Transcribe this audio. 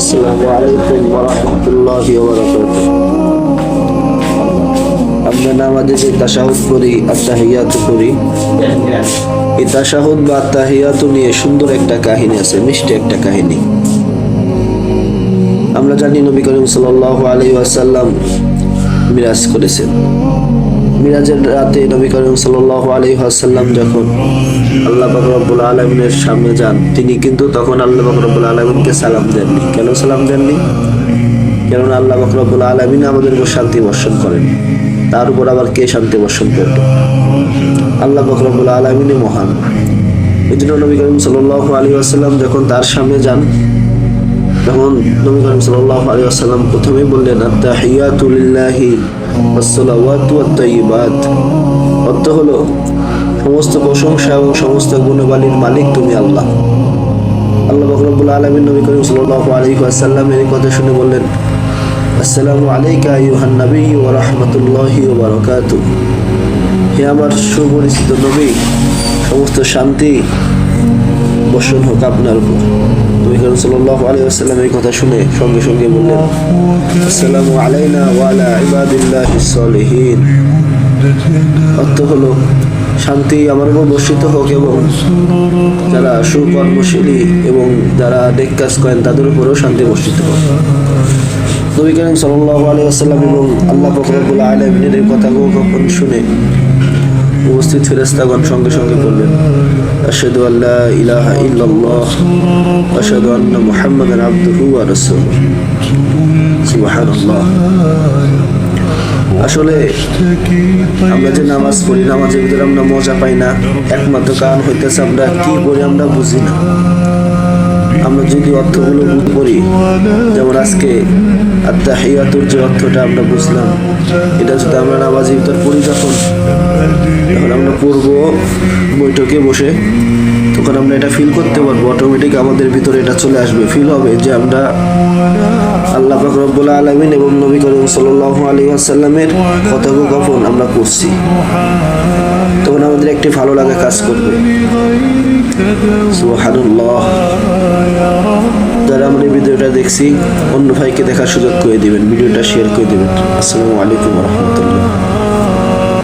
আসসালামু আলাইকুম ওয়া রাহমাতুল্লাহি ওয়া বারাকাতুহু। আমরা নামাজে যে তাশাহুদ করি, আত-তাহিয়াতু করি, এই তাশাহুদ বা আত-তাহিয়াতু নিয়ে সুন্দর একটা কাহিনী আছে, মিষ্টি একটা কাহিনী। আমরা জানি নবী করিম সাল্লাল্লাহু আলাইহি ওয়াসাল্লাম মিরাজ করেছেন। মিরাজের রাতে নবী করিম সাল্লাল্লাহু আলাইহি ওয়াসাল্লাম যখন আল্লাহ পাক রব্বুল আলামিনের সামনে যান, তিনি কিন্তু তখন আল্লাহ পাক রব্বুল আলামিনকে সালাম দেননি। কেন সালাম দেননি? কারণ আল্লাহ পাক রব্বুল আলামিন আমাদের উপর শান্তি বর্ষণ করেন, তার উপর আবার কে শান্তি বর্ষণ করবে? আল্লাহ পাক রব্বুল আলামিনই মহান। এই জন্য নবী করিম সাল্লাল্লাহু আলাইহি ওয়াসাল্লাম যখন তার সামনে যান, তখন নবী করিম সাল্লাল্লাহু আলাইহি ওয়াসাল্লাম প্রথমেই বললেন, আত-তাহিয়াতু লিল্লাহি ওয়াস-সালাওয়াতু ওয়াত-তাইয়্যিবাত। অর্থ হলো, সমস্ত প্রশংসা এবং সমস্ত গুণবালির মালিক তুমি আল্লাহ। আল্লাহ পাক রব্বুল আলামিন নবী করিম সাল্লাল্লাহু আলাইহি ওয়াসাল্লামের এই কথা শুনে বললেন, আসসালামু আলাইকা আইয়ুহান নাবিয়্যু ওয়া রাহমাতুল্লাহি ওয়া বারাকাতুহু। হে আমার সুপরিচিত নবী, সমস্ত শান্তি বর্ষণ হোক আপনার উপর। নবী করিম সাল্লাল্লাহু আলাইহি ওয়াসাল্লাম এই কথা শুনে সঙ্গে সঙ্গে বললেন, আসসালামু আলাইনা ওয়া আলা ইবাদিল্লাহিস সালিহিন। অর্থ হলো, শান্তি আমার উপর বর্ষিত হোক এবং যারা সুকর্মশীলী এবং যারা নেক কাজ করেন তাদের উপরেও শান্তি বর্ষিত হোক। নবী করিম সাল্লাল্লাহু আলাইহি ওয়াসাল্লাম এবং আল্লাহ পাক রব্বুল আলামিনের এই কথাগুলো যখন শুনে উপস্থিত ফেরেশতাগণ সঙ্গে সঙ্গে বললেন, আশহাদু আল্লা ইলাহা ইল্লাল্লাহ ওয়া আশহাদু আন্না মুহাম্মাদান আবদুহু ওয়া রাসূলুহু। সুবহানাল্লাহ। আসলে আমরা যে নামাজ পড়ি, নামাজের ভিতরে আমরা মজা পাই না, একমাত্র কারণ হইতেছে আমরা কি করি আমরা বুঝি না। আমরা যদি অর্থগুলো পড়ি, যেমন আজকে আত-তাহিয়াতুর যে অর্থটা আমরা বুঝলাম, এটা যদি আমরা নামাজের ভিতর পড়ি, যখন আমরা পড়বো বৈঠকে বসে, তখন আমরা এটা ফিল করতে পারবো, অটোমেটিক আমাদের ভিতরে এটা চলে আসবে, ফিল হবে যে আমরা আল্লাহ পাক রব্বুল আলামিন এবং নবী করিম সাল্লাল্লাহু আলাইহি ওয়াসাল্লামের কথোপকথন আমরা করছি। তখন আমাদের একটি ভালো লাগা কাজ করবে। সুবহানাল্লাহ। যারা আমরা এই ভিডিওটা দেখছি, অন্য ভাইকে দেখার সুযোগ করে দিবেন, ভিডিওটা শেয়ার করে দিবেন। আসসালামু আলাইকুম ওয়া রাহমাতুল্লাহ।